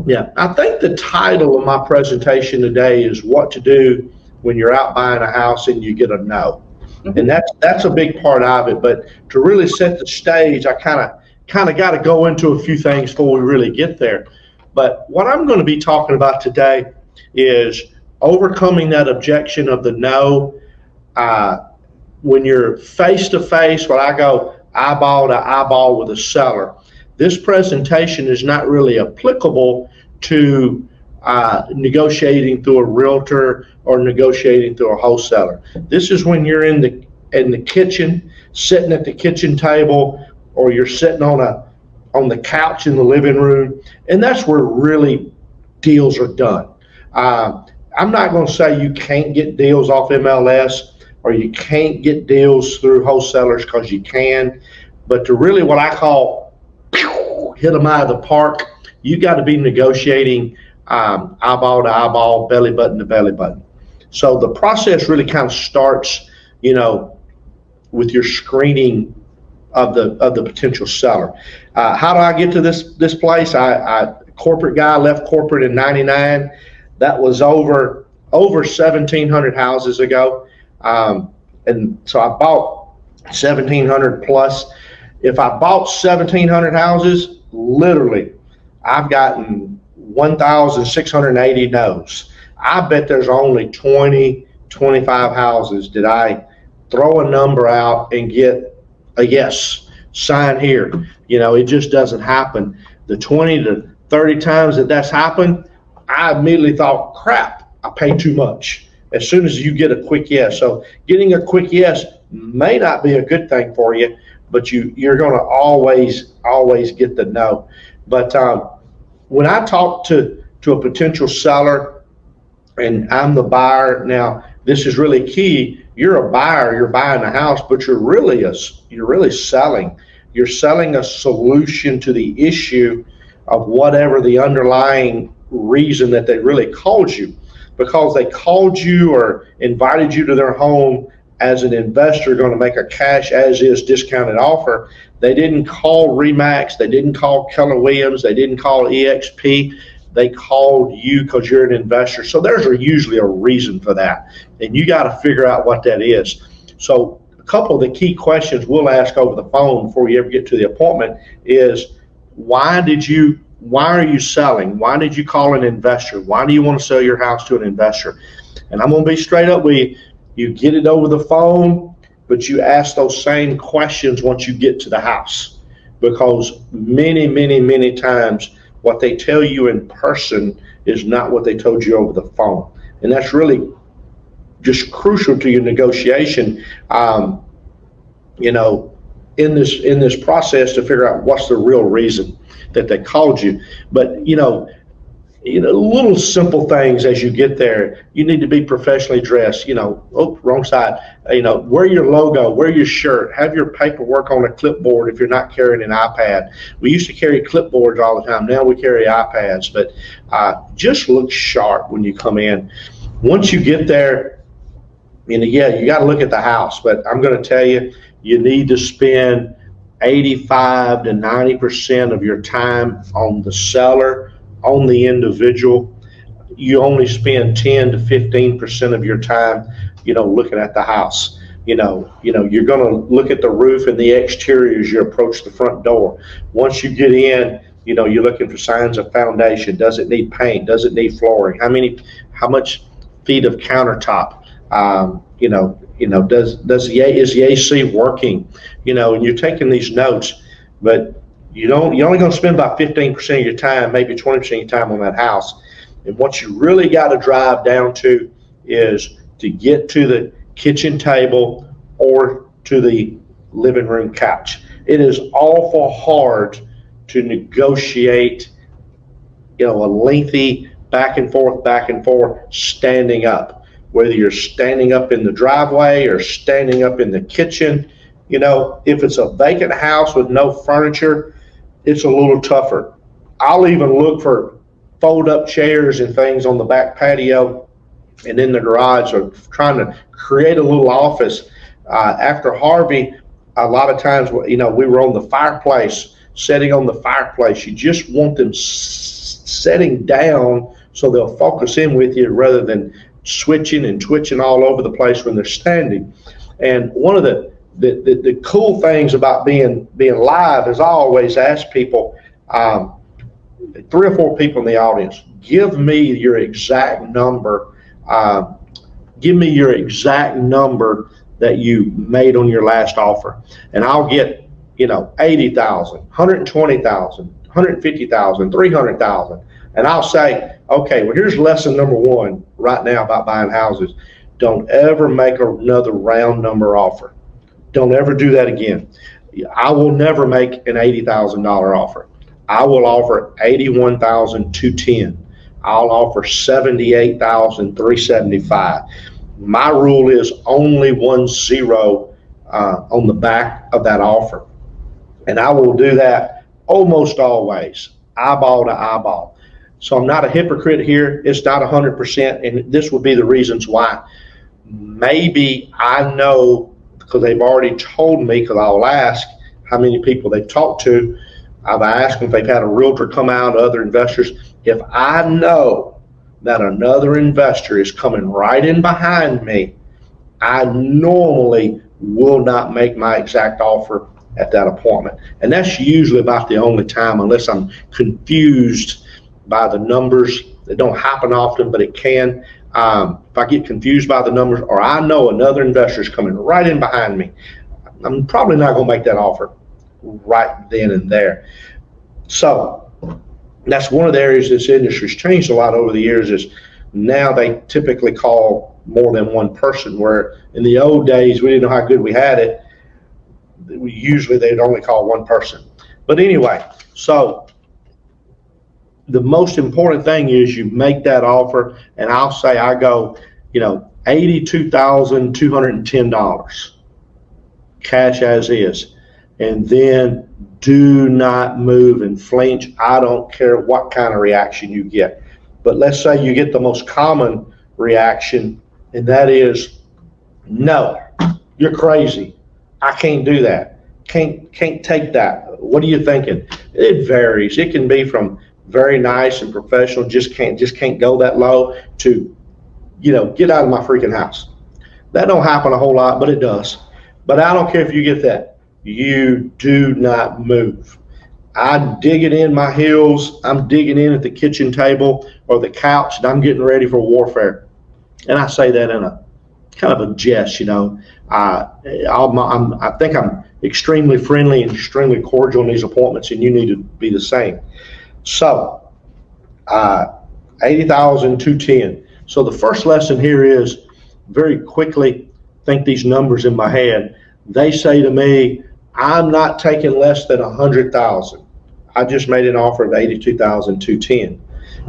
Yeah, I think the title of my presentation today is what to do when you're out buying a house and you get a no. And Mhm. that's a big part of it. But to really set the stage, I kind of got to go into a few things before we really get there. But what I'm going to be talking about today is overcoming that objection of the no. Uh, when you're face to face, when I go eyeball to eyeball with a seller, this presentation is not really applicable to negotiating through a realtor or negotiating through a wholesaler. This is when you're in the kitchen, sitting at the kitchen table, or you're sitting on the couch in the living room, and that's where really deals are done. Uh, I'm not going to say you can't get deals off MLS or you can't get deals through wholesalers, because you can, but to really what I call hit them out of the park, you got to be negotiating eyeball to eyeball, belly button to belly button. So the process really kind of starts, you know, with your screening of the potential seller. How do I get to this place? I corporate guy, left corporate in '99. That was over 1,700 houses ago, and so I bought 1,700 plus. If I bought 1,700 houses, literally, I've gotten 1,680 no's. I bet there's only 20, 25 houses did I throw a number out and get a yes, sign here. You know, it just doesn't happen. The 20 to 30 times that that's happened, I immediately thought, crap, I paid too much. As soon as you get a quick yes. So getting a quick yes may not be a good thing for you, but you're going to always get the no. But when I talk to a potential seller and I'm the buyer, now this is really key. You're a buyer, you're buying a house, but you're really selling. You're selling a solution to the issue of whatever the underlying reason that they really called you. Because they called you or invited you to their home as an investor going to make a cash as is discounted offer. They didn't call Remax, they didn't call Keller Williams, they didn't call EXP. They called you because you're an investor. So there's usually a reason for that. And you got to figure out what that is. So a couple of the key questions we'll ask over the phone before you ever get to the appointment is, why are you selling? Why did you call an investor? Why do you want to sell your house to an investor? And I'm going to be straight up with you. You get it over the phone, but you ask those same questions once you get to the house. Because many times, what they tell you in person is not what they told you over the phone. And that's really just crucial to your negotiation, you know, in this process, to figure out what's the real reason that they called you. But, you know, little simple things as you get there. You need to be professionally dressed. You know, oh, wrong side. You know, wear your logo, wear your shirt, have your paperwork on a clipboard if you're not carrying an iPad. We used to carry clipboards all the time. Now we carry iPads. But just look sharp when you come in. Once you get there, you know, yeah, you got to look at the house. But I'm going to tell you, you need to spend 85 to 90% of your time on the seller, on the individual. You only spend 10 to 15% of your time, you know, looking at the house. You know, you're going to look at the roof and the exterior as you approach the front door. Once you get in, you know, you're looking for signs of foundation. Does it need paint? Does it need flooring? How much feet of countertop? Is the AC working? You know, and you're taking these notes, but you're only going to spend about 15% of your time, maybe 20% of your time on that house. And what you really got to drive down to is to get to the kitchen table or to the living room couch. It is awful hard to negotiate, you know, a lengthy back and forth standing up. Whether you're standing up in the driveway or standing up in the kitchen, you know, if it's a vacant house with no furniture, it's a little tougher. I'll even look for fold-up chairs and things on the back patio and in the garage, or trying to create a little office. After Harvey, a lot of times, you know, we were on the fireplace, sitting on the fireplace. You just want them setting down so they'll focus in with you rather than switching and twitching all over the place when they're standing. And one of the cool things about being live is I always ask people, 3 or 4 people in the audience, give me your exact number. Give me your exact number that you made on your last offer, and I'll get 80,000, 120,000, 150,000, 300,000, and I'll say, okay, well, here's lesson number 1 right now about buying houses. Don't ever make another round number offer. Don't ever do that again. I will never make an $80,000 offer. I will offer $81,210. I'll offer $78,375. My rule is only 1 0 on the back of that offer. And I will do that almost always, eyeball to eyeball. So I'm not a hypocrite here. It's not 100%, and this will be the reasons why. Maybe I know, because they've already told me, because I'll ask how many people they've talked to. I've asked them if they've had a realtor come out, other investors. If I know that another investor is coming right in behind me, I normally will not make my exact offer at that appointment. And that's usually about the only time, unless I'm confused by the numbers. It don't happen often, but it can. If I get confused by the numbers, or I know another investor is coming right in behind me, I'm probably not going to make that offer right then and there. So that's one of the areas this industry's changed a lot over the years, is now they typically call more than one person, where in the old days we didn't know how good we had it. Usually they'd only call one person. But anyway, so the most important thing is you make that offer, and I'll say I go, $82,210 cash as is, and then do not move and flinch. I don't care what kind of reaction you get. But let's say you get the most common reaction, and that is, no, you're crazy. I can't do that. Can't take that. What are you thinking? It varies. It can be from very nice and professional, just can't go that low, to, get out of my freaking house. That don't happen a whole lot, but it does. But I don't care if you get that. You do not move. I'm digging in my heels. I'm digging in at the kitchen table or the couch, and I'm getting ready for warfare. And I say that in a kind of a jest, I think I'm extremely friendly and extremely cordial in these appointments, and you need to be the same. So, 80,210. So the first lesson here is, very quickly think these numbers in my head. They say to me, I'm not taking less than 100,000. I just made an offer of 82,210.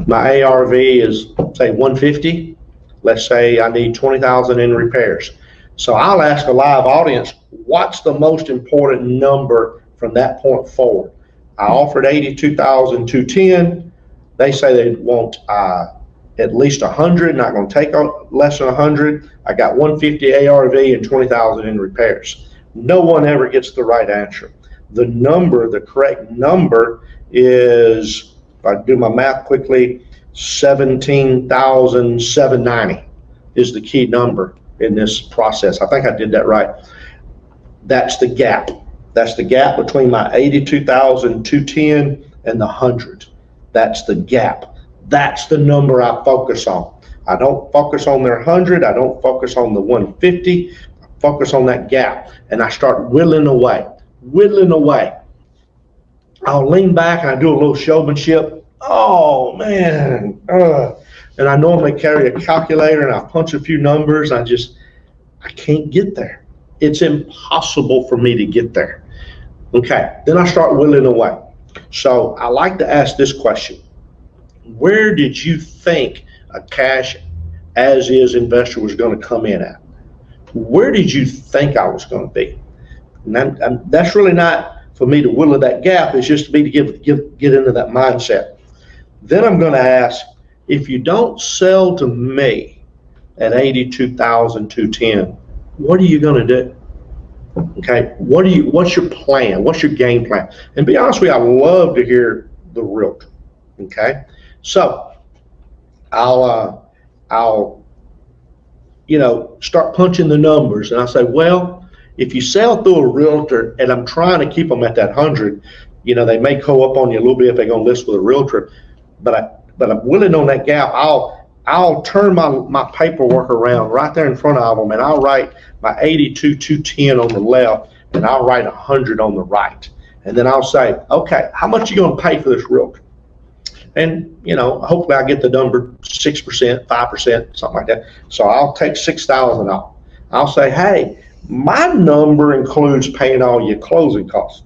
My ARV is, say, 150. Let's say I need 20,000 in repairs. So I'll ask a live audience, what's the most important number from that point forward? I offered 82,210. They say they want at least 100, not going to take less than 100. I got 150 ARV and 20,000 in repairs. No one ever gets the right answer. The correct number is, if I do my math quickly, 17,790 is the key number in this process. I think I did that right. That's the gap. That's the gap between my 82,210 and the 100. That's the gap. That's the number I focus on. I don't focus on their 100. I don't focus on the 150. I focus on that gap, and I start whittling away. I'll lean back and I do a little showmanship. Oh man, and I normally carry a calculator and I punch a few numbers. I can't get there. It's impossible for me to get there. Okay, then I start whittling away. So I like to ask this question: where did you think a cash as is investor was going to come in at? Where did you think I was going to be? And that's really not for me to whittle that gap. It's just for me to get into that mindset. Then I'm going to ask, if you don't sell to me at 82,210, what are you going to do? Okay, what's your plan? What's your game plan? And be honest with you, I love to hear the realtor. Okay, So I'll start punching the numbers, and I say, well, if you sell through a realtor, and I'm trying to keep them at that 100, they may go up on you a little bit if they're going to list with a realtor, but I'm willing on that gap. I'll turn my paperwork around right there in front of them, and I'll write my 82 210 on the left, and I'll write 100 on the right, and then I'll say, okay, how much you going to pay for this realtor? And hopefully I get the number 6%, 5%, something like that. So I'll take $6,000 off. I'll say, hey, my number includes paying all your closing costs.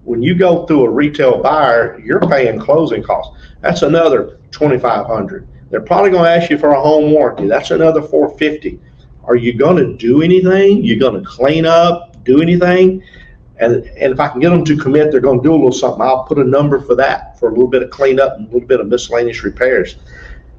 When you go through a retail buyer, you're paying closing costs. That's another $2,500. They're probably going to ask you for a home warranty. That's another $450. Are you going to do anything? You're going to clean up, do anything? And if I can get them to commit, they're going to do a little something. I'll put a number for that, for a little bit of cleanup and a little bit of miscellaneous repairs.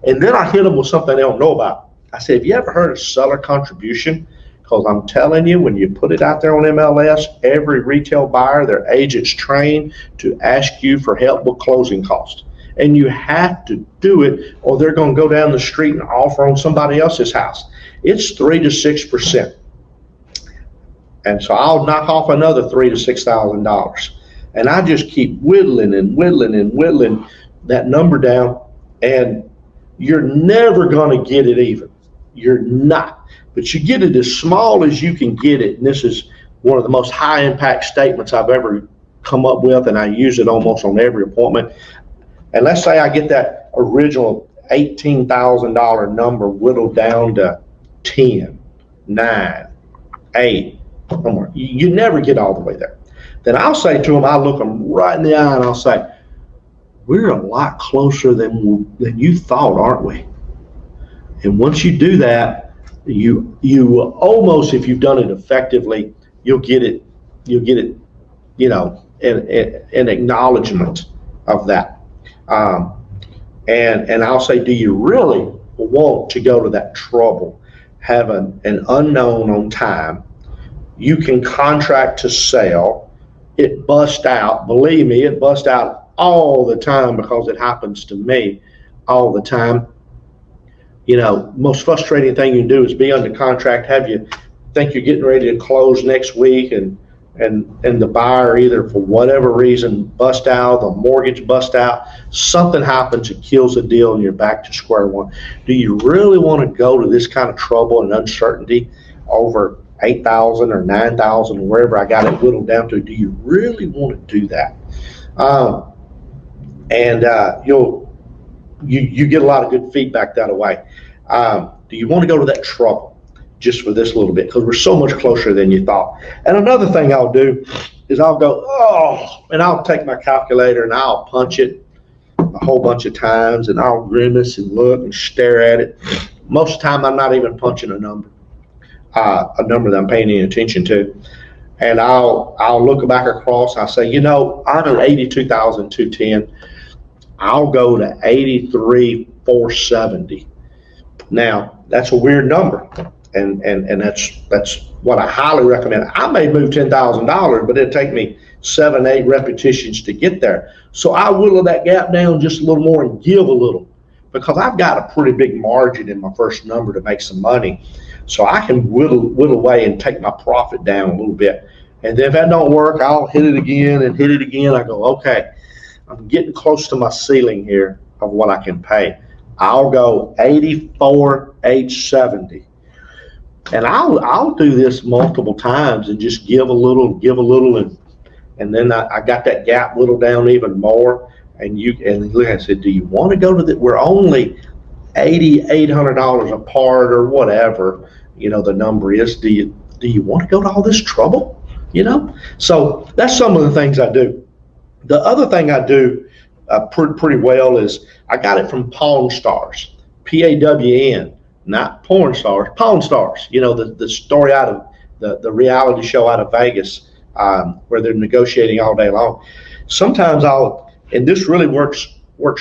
And then I hit them with something they don't know about. I said, have you ever heard of seller contribution? Because I'm telling you, when you put it out there on MLS, every retail buyer, their agent's trained to ask you for help with closing costs. And you have to do it, or they're going to go down the street and offer on somebody else's house. It's 3 to 6%. And so I'll knock off another $3,000 to $6,000. And I just keep whittling and whittling and whittling that number down. And you're never going to get it even. You're not. But you get it as small as you can get it. And this is one of the most high impact statements I've ever come up with. And I use it almost on every appointment. And let's say I get that original $18,000 number whittled down to 10, 9, 8. You never get all the way there. Then I'll say to them, I'll look them right in the eye and I'll say, we're a lot closer than you thought, aren't we? And once you do that, you almost, if you've done it effectively, you'll get it, an acknowledgement of that. And I'll say, do you really want to go to that trouble, have an unknown on time? You can contract to sell. It busts out. Believe me, it busts out all the time because it happens to me all the time. Most frustrating thing you can do is be under contract, have you think you're getting ready to close next week, and the buyer, either for whatever reason, bust out, the mortgage bust out, something happens, it kills the deal, and you're back to square one. Do you really want to go to this kind of trouble and uncertainty over 8,000 or 9,000, wherever I got it whittled down to? Do you really want to do that? You get a lot of good feedback that way. Do you want to go to that trouble just for this little bit? Because we're so much closer than you thought. And another thing I'll do is I'll go, and I'll take my calculator and I'll punch it a whole bunch of times, and I'll grimace and look and stare at it. Most of the time I'm not even punching a number that I'm paying any attention to. And I'll look back across. I'll say, I'm at 82,210. I'll go to 83,470. Now that's a weird number, and that's what I highly recommend. I may move $10,000, but it'll take me 7, 8 repetitions to get there. So I whittle that gap down just a little more and give a little, because I've got a pretty big margin in my first number to make some money. So I can whittle away and take my profit down a little bit. And then if that don't work, I'll hit it again and hit it again. I go, okay, I'm getting close to my ceiling here of what I can pay. I'll go 84,870. And I'll do this multiple times and just give a little, and then I got that gap whittled down even more. And look, I said, do you want to go to that? We're only $8,800 apart or whatever, the number is. Do you want to go to all this trouble? So that's some of the things I do. The other thing I do pretty well is I got it from Pawn Stars, PAWN, not porn stars, Pawn Stars. The story out of the reality show out of Vegas, where they're negotiating all day long. Sometimes and this really works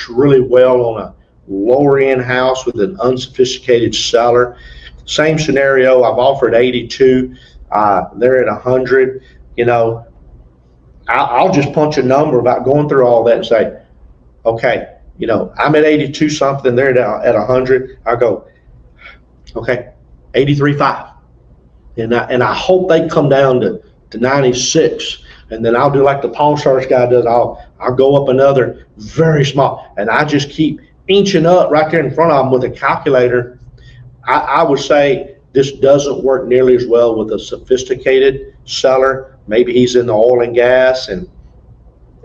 really well on a lower end house with an unsophisticated seller. Same scenario. I've offered 82. They're at 100. I'll just punch a number without going through all that and say, okay, I'm at 82 something, they're at 100. I go, okay, 83.5. And I hope they come down to 96. And then I'll do like the Pawn Stars guy does. I'll go up another very small, and I just keep inching up right there in front of them with a calculator. I would say this doesn't work nearly as well with a sophisticated seller. Maybe he's in the oil and gas and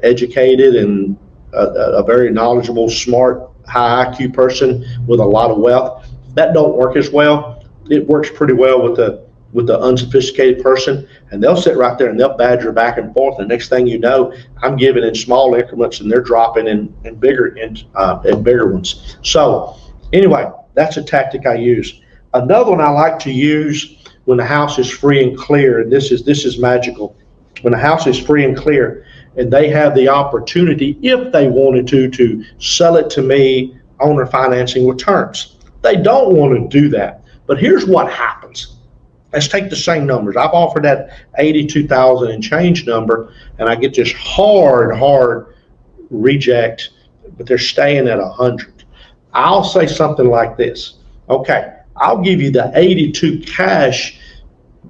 educated and a very knowledgeable, smart, high IQ person with a lot of wealth. That don't work as well. It works pretty well with the unsophisticated person, and they'll sit right there and they'll badger back and forth. The next thing you know, I'm giving in small increments and they're dropping in bigger ones. So anyway, that's a tactic I use. Another one I like to use when the house is free and clear, and this is magical. When the house is free and clear, and they have the opportunity, if they wanted to sell it to me on their financing with terms. They don't want to do that. But here's what happens. Let's take the same numbers. I've offered that 82,000 and change number, and I get this hard reject, but they're staying at 100. I'll say something like this. Okay, I'll give you the 82 cash,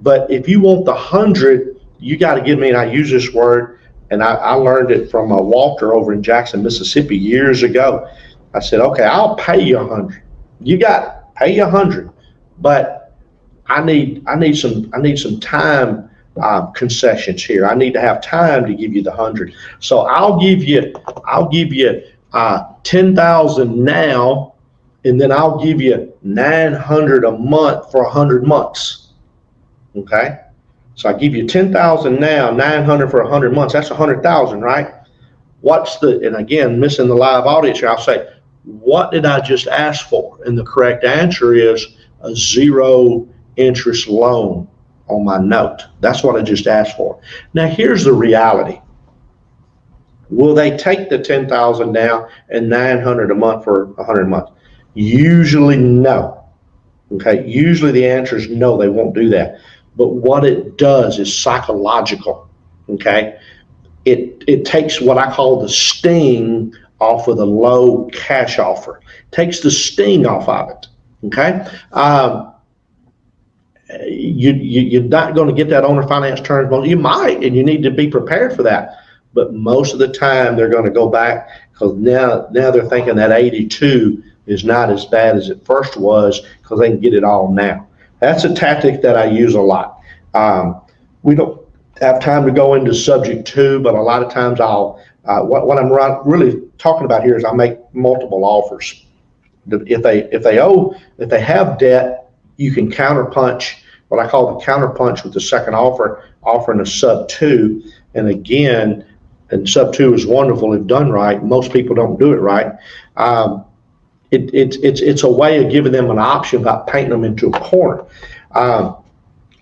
but if you want the 100, you got to give me, and I use this word, and I learned it from Walter over in Jackson, Mississippi years ago. I said, okay, I'll pay you 100. You got it, pay you 100, but I need some time concessions here. I need to have time to give you the 100. So I'll give you 10,000 now, and then I'll give you 900 a month for 100 months. Okay, so I give you 10,000 now, 900 for 100 months. That's 100,000, right? And again, missing the live audience here, I'll say, what did I just ask for? And the correct answer is a 0 interest loan on my note. That's what I just asked for. Now here's the reality. Will they take the 10,000 now and 900 a month for 100 months? Usually no. Okay, usually the answer is no, they won't do that. But what it does is psychological. Okay, it takes what I call the sting off of the low cash offer. Takes the sting off of it. Okay. You're not going to get that owner finance terms. Well, you might, and you need to be prepared for that. But most of the time, they're going to go back because now they're thinking that 82 is not as bad as it first was because they can get it all now. That's a tactic that I use a lot. We don't have time to go into subject 2, but a lot of times what I'm really talking about here is I make multiple offers. If they have debt, you can counterpunch, what I call the counterpunch with the second offer, offering a sub 2. And again, and sub 2 is wonderful if done right. Most people don't do it right. It's a way of giving them an option without painting them into a corner.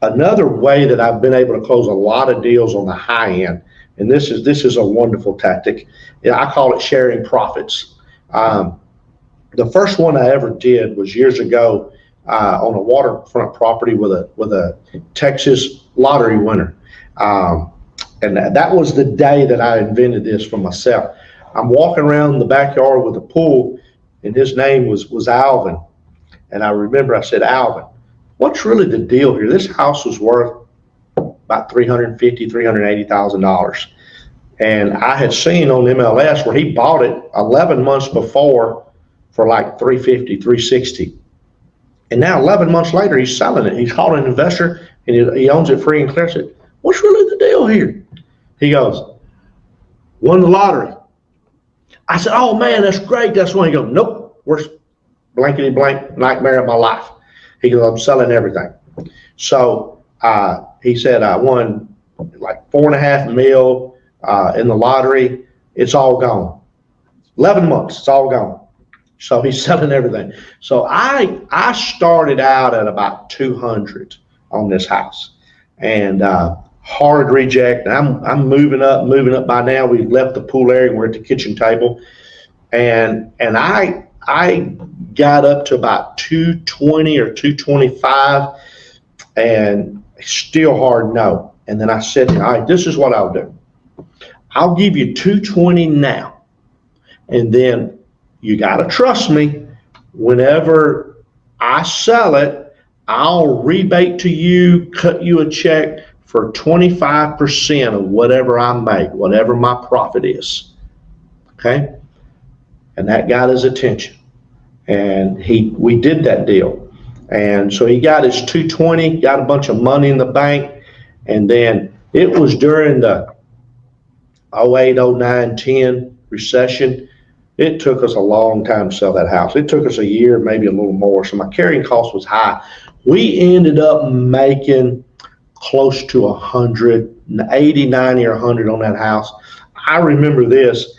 Another way that I've been able to close a lot of deals on the high end, and this is a wonderful tactic. I call it sharing profits. The first one I ever did was years ago on a waterfront property with a Texas lottery winner. And that was the day that I invented this for myself. I'm walking around the backyard with a pool, and his name was Alvin. And I remember I said, Alvin, what's really the deal here? This house was worth about $350,000, $380,000. And I had seen on MLS where he bought it 11 months before for like $350,000, $360,000. And now 11 months later, he's selling it. He's called an investor, and he owns it free and clear. I said, what's really the deal here? He goes, won the lottery. I said, oh man, that's great. That's when he goes, nope, worst blankety blank nightmare of my life. He goes, I'm selling everything. So he said, I won like $4.5 million in the lottery. It's all gone. 11 months, it's all gone. So he's selling everything. So I started out at about 200 on this house, and hard reject. I'm moving up. By now we've left the pool area. We're at the kitchen table, and I got up to about 220 or 225, and still hard no. And then I said, all right, this is what I'll do. I'll give you 220 now, and then you got to trust me. Whenever I sell it, I'll rebate to you, cut you a check for 25% of whatever I make, whatever my profit is. Okay? And that got his attention. And we did that deal. And so he got his 220, got a bunch of money in the bank. And then it was during the 08, 09, 10 recession. It took us a long time to sell that house. It took us a year, maybe a little more. So my carrying cost was high. We ended up making close to 100, 80, 90, or 100 on that house. I remember this.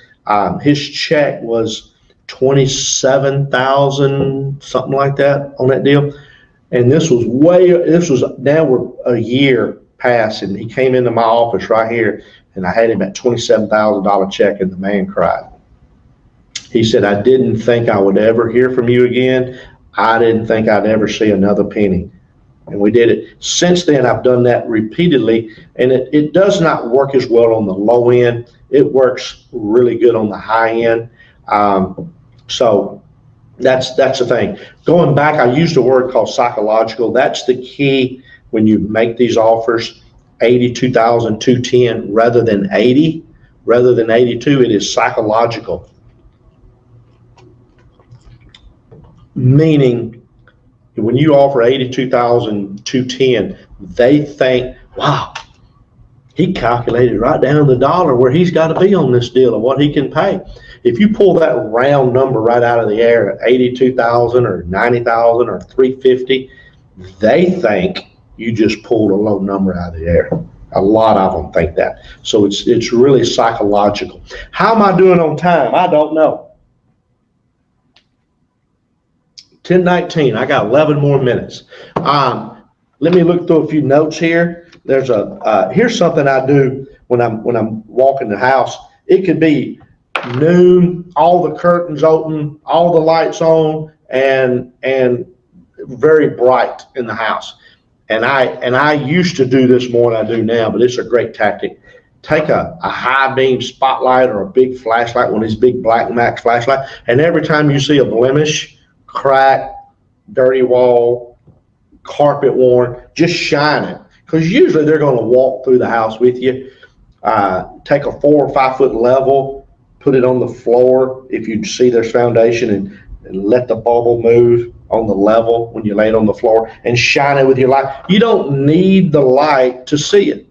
His check was 27,000, something like that on that deal. And this was now we're a year past, and he came into my office right here, and I had him at $27,000 check, and the man cried. He said, I didn't think I would ever hear from you again. I didn't think I'd ever see another penny. And we did it. Since then, I've done that repeatedly, and it does not work as well on the low end. It works really good on the high end. So that's the thing. Going back, I used a word called psychological. That's the key when you make these offers, 82,210 rather than 80, rather than 82. It is psychological, meaning when you offer 82,210, they think, wow, he calculated right down the dollar where he's got to be on this deal and what he can pay. If you pull that round number right out of the air at 82,000 or 90,000 or 350, they think you just pulled a low number out of the air. A lot of them think that. So it's really psychological. How am I doing on time? I don't know. 10:19. I got 11 more minutes. Let me look through a few notes here. Here's something I do when I'm walking the house. It could be noon, all the curtains open, all the lights on, and very bright in the house. And I used to do this more than I do now, but it's a great tactic. Take a high beam spotlight or a big flashlight, one of these big Black Max flashlights, and every time you see a blemish, crack, dirty wall, carpet worn, just shine it. Because usually they're going to walk through the house with you. Take a 4 or 5 foot level, put it on the floor if you see there's foundation, and let the bubble move on the level when you lay it on the floor, and shine it with your light. You don't need the light to see it.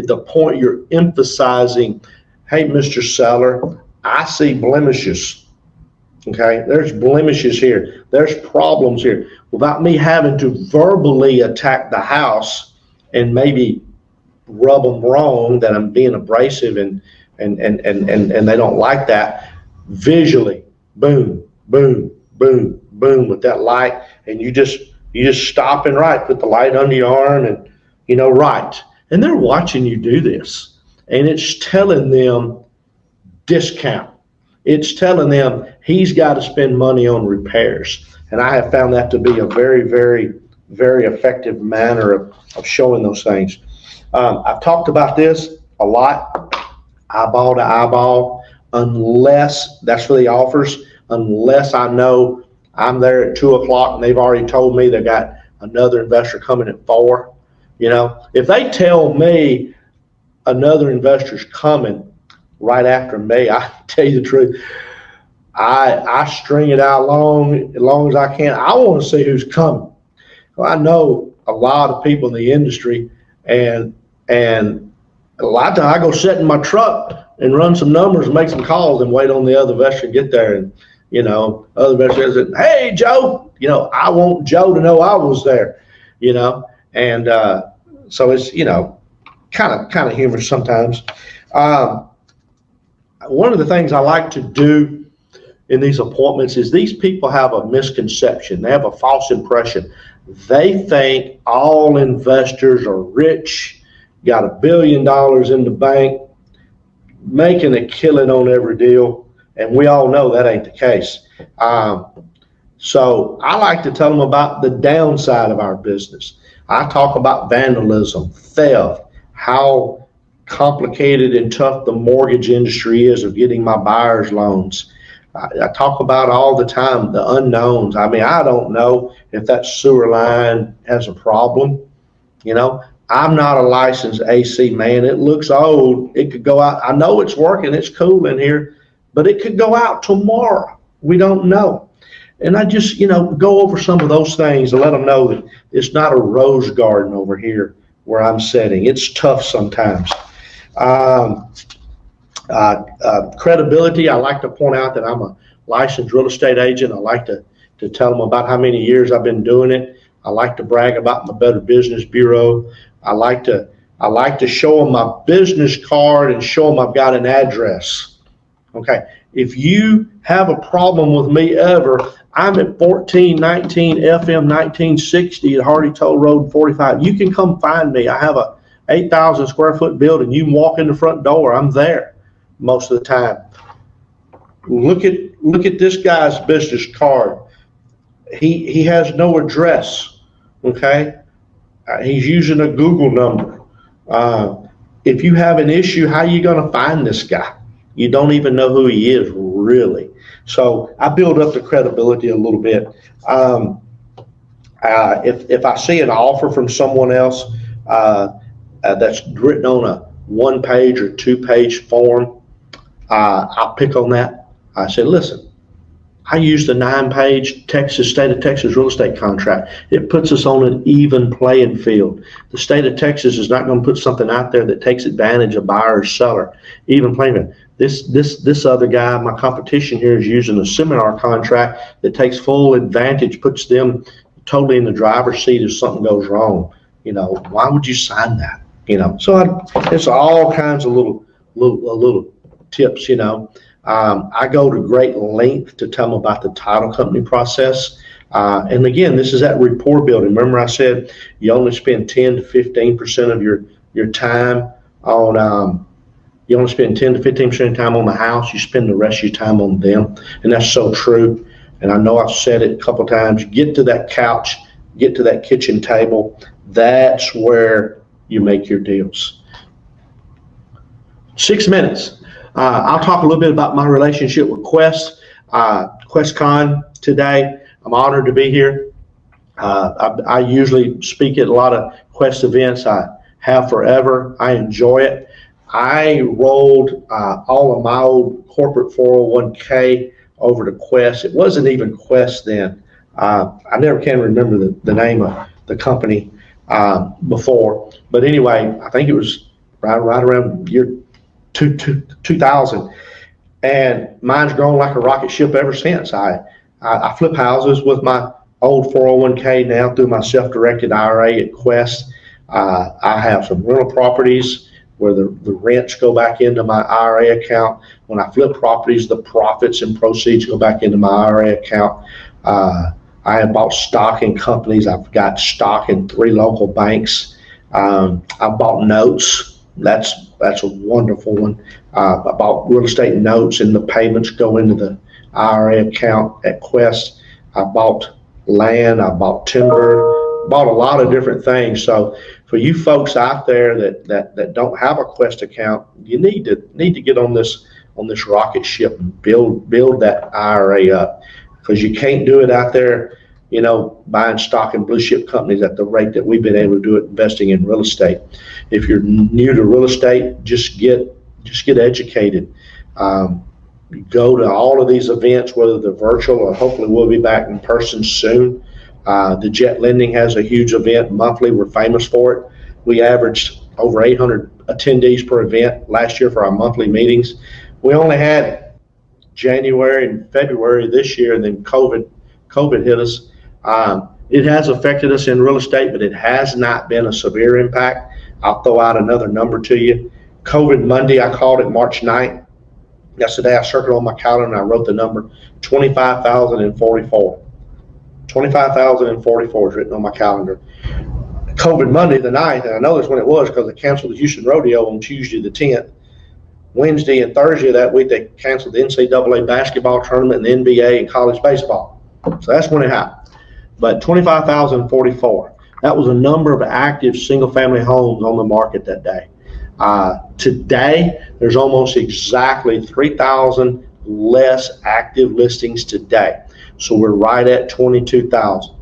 The point you're emphasizing, hey, Mr. Seller, I see blemishes. Okay, there's blemishes here. There's problems here. Without me having to verbally attack the house and maybe rub them wrong that I'm being abrasive and they don't like that, visually, boom, boom, boom, boom with that light, and you just stop and write. Put the light under your arm and write. And they're watching you do this, and it's telling them discount. It's telling them he's got to spend money on repairs. And I have found that to be a very, very, very effective manner of showing those things. I've talked about this a lot, eyeball to eyeball, unless that's for the offers, unless I know I'm there at 2 o'clock and they've already told me they've got another investor coming at 4. If they tell me another investor's coming right after me, I tell you the truth, I string it out as long as I can. I want to see who's coming. Well, I know a lot of people in the industry, and a lot of times I go sit in my truck and run some numbers and make some calls and wait on the other investor to get there. And other investor says, "Hey, Joe," I want Joe to know I was there. And so it's kind of humorous sometimes. One of the things I like to do in these appointments is these people have a misconception. They have a false impression. They think all investors are rich, got $1 billion in the bank, making a killing on every deal, and we all know that ain't the case. So I like to tell them about the downside of our business. I talk about vandalism, theft, how complicated and tough the mortgage industry is of getting my buyers loans. I talk about all the time the unknowns. I mean, I don't know if that sewer line has a problem. You know, I'm not a licensed AC man. It looks old. It could go out. I know it's working. It's cool in here, but it could go out tomorrow. We don't know. And I just, go over some of those things and let them know that it's not a rose garden over here where I'm sitting. It's tough sometimes. Um, Credibility, I like to point out that I'm a licensed real estate agent. I like to tell them about how many years I've been doing it. I like to brag about my Better Business Bureau. I like to show them my business card and show them I've got an address. Okay, if you have a problem with me ever, I'm at 1419 FM 1960 at Hardy Toll Road 45. You can come find me. I have a 8,000 square foot building. You can walk in the front door. I'm there most of the time. Look at this guy's business card. He has no address. Okay, he's using a Google number. If you have an issue, how are you going to find this guy? You don't even know who he is, really. So I build up the credibility a little bit. If I see an offer from someone else that's written on a 1-page or 2-page form, I'll pick on that. I say, listen, I use the 9-page state of Texas real estate contract. It puts us on an even playing field. The state of Texas is not going to put something out there that takes advantage of buyer or seller. Even playing field. This other guy, my competition here, is using a seminar contract that takes full advantage, puts them totally in the driver's seat if something goes wrong. Why would you sign that? So it's all kinds of little tips. I go to great length to tell them about the title company process. And again, this is that rapport building. Remember I said you only spend 10 to 15% of your time on, you only spend 10 to 15% of your time on the house. You spend the rest of your time on them. And that's so true. And I know I've said it a couple of times, get to that couch, get to that kitchen table. That's where you make your deals. 6 minutes. I'll talk a little bit about my relationship with Quest, QuestCon today. I'm honored to be here. I usually speak at a lot of Quest events. I have forever. I enjoy it. I rolled all of my old corporate 401k over to Quest. It wasn't even Quest then. I never can remember the name of the company before. But anyway, I think it was right around year 2000, and mine's grown like a rocket ship ever since. I flip houses with my old 401k now through my self-directed IRA at Quest. I have some rental properties where the rents go back into my IRA account. When I flip properties, the profits and proceeds go back into my IRA account. I have bought stock in companies. I've got stock in 3 local banks. I've bought notes. That's a wonderful one. I bought real estate notes, and the payments go into the IRA account at Quest. I bought land. I bought timber. Bought a lot of different things. So for you folks out there that don't have a Quest account, you need to get on this rocket ship and build that IRA up, because you can't do it out there, buying stock in blue chip companies at the rate that we've been able to do it investing in real estate. If you're new to real estate, just get educated. Go to all of these events, whether they're virtual or hopefully we'll be back in person soon. The Jet Lending has a huge event monthly. We're famous for it. We averaged over 800 attendees per event last year for our monthly meetings. We only had January and February this year, and then COVID hit us. It has affected us in real estate, but it has not been a severe impact. I'll throw out another number to you. COVID Monday, I called it March 9th. Yesterday, I circled on my calendar and I wrote the number 25,044. 25,044 is written on my calendar. COVID Monday the 9th, and I know that's when it was because they canceled the Houston Rodeo on Tuesday the 10th. Wednesday and Thursday of that week, they canceled the NCAA basketball tournament and the NBA and college baseball. So that's when it happened. But 25,044. That was a number of active single-family homes on the market that day. Today, there's almost exactly 3,000 less active listings today. So we're right at 22,000.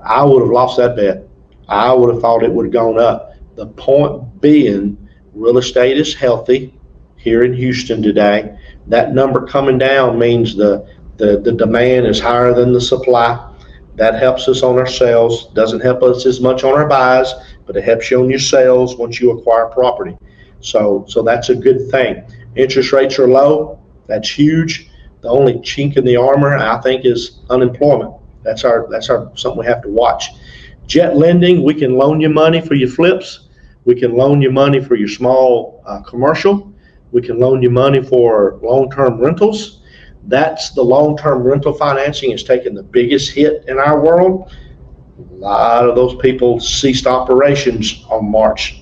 I would have lost that bet. I would have thought it would have gone up. The point being, real estate is healthy here in Houston today. That number coming down means the demand is higher than the supply. That helps us on our sales. Doesn't help us as much on our buys, but it helps you on your sales once you acquire property. So that's a good thing. Interest rates are low. That's huge. The only chink in the armor, I think, is unemployment. That's our something we have to watch. Jet lending, we can loan you money for your flips. We can loan you money for your small commercial. We can loan you money for long-term rentals. That's the long-term rental financing is taking the biggest hit in our world. A lot of those people ceased operations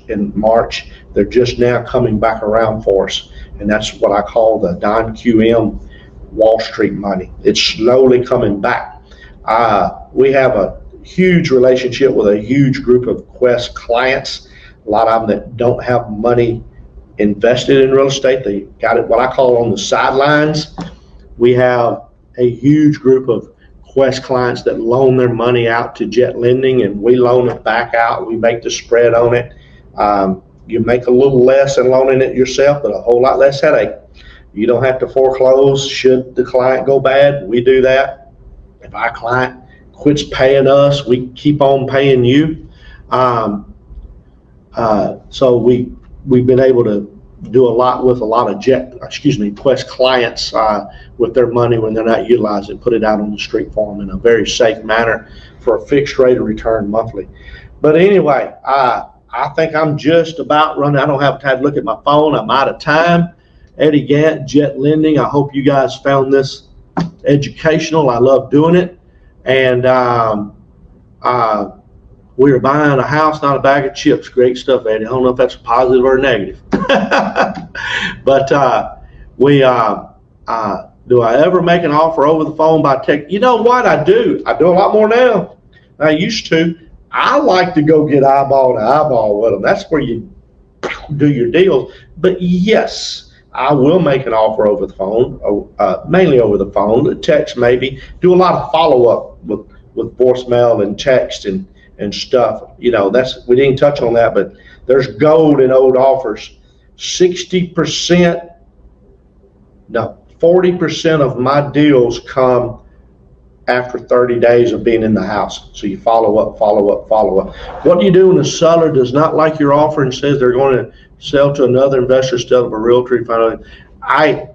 in March. They're just now coming back around for us. And that's what I call the non-QM Wall Street money. It's slowly coming back. We have a huge relationship with a huge group of Quest clients, a lot of them that don't have money invested in real estate. They got it, what I call on the sidelines. We have a huge group of Quest clients that loan their money out to Jet Lending, and we loan it back out. We make the spread on it. You make a little less than loaning it yourself, but a whole lot less headache. You don't have to foreclose should the client go bad. We do that. If our client quits paying us, we keep on paying you. So we've been able to do a lot with a lot of Quest clients with their money when they're not utilizing it, put it out on the street for them in a very safe manner for a fixed rate of return monthly. But anyway, I think I'm just about running. I don't have time to look at my phone. I'm out of time. Eddie Gant, Jet Lending. I hope you guys found this educational. I love doing it. And we're buying a house, not a bag of chips. Great stuff, Eddie. I don't know if that's a positive or a negative. But do I ever make an offer over the phone by text? You know what? I do. I do a lot more now than I used to. I like to go get eyeball to eyeball with them. That's where you do your deals. But yes, I will make an offer over the phone, mainly over the phone, text maybe. Do a lot of follow-up with voicemail and text and stuff. You know, we didn't touch on that, but there's gold in old offers. 40% of my deals come after 30 days of being in the house. So you follow up. What do you do when the seller does not like your offer and says they're going to sell to another investor instead of a realtor? I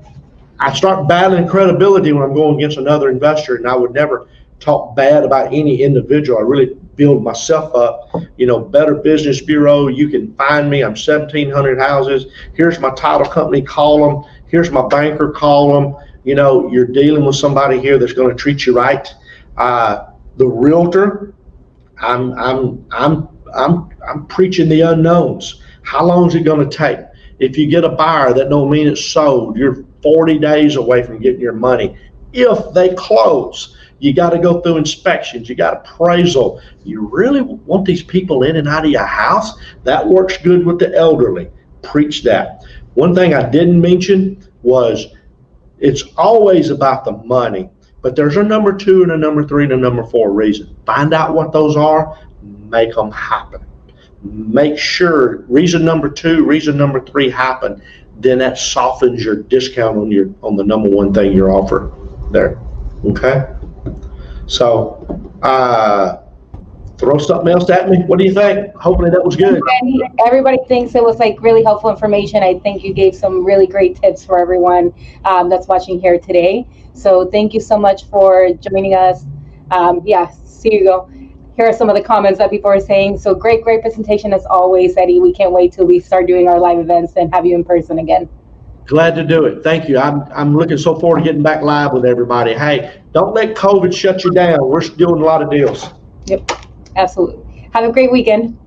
start battling credibility when I'm going against another investor, and I would never talk bad about any individual. I really build myself up. You know, Better Business Bureau, you can find me. I'm 1,700 houses. Here's my title company, call them. Here's my banker, call them. You know, you're dealing with somebody here that's going to treat you right. The realtor, I'm preaching the unknowns. How long is it going to take? If you get a buyer, that don't mean it's sold. You're 40 days away from getting your money. If they close, you got to go through inspections. You got appraisal. You really want these people in and out of your house? That works good with the elderly. Preach that. One thing I didn't mention was it's always about the money, but there's a number 2 and a number 3 and a number 4 reason. Find out what those are, make them happen. Make sure reason number 2, reason number 3 happen, then that softens your discount on the number 1 thing you're offering there. Okay? So throw something else at me. What do you think? Hopefully that was good. Everybody thinks it was like really helpful information. I think you gave some really great tips for everyone that's watching here today. So thank you so much for joining us. See you go. Here are some of the comments that people are saying. So great presentation as always, Eddie. We can't wait till we start doing our live events and have you in person again. Glad to do it. Thank you. I'm looking so forward to getting back live with everybody. Hey, don't let COVID shut you down. We're doing a lot of deals. Yep, absolutely. Have a great weekend.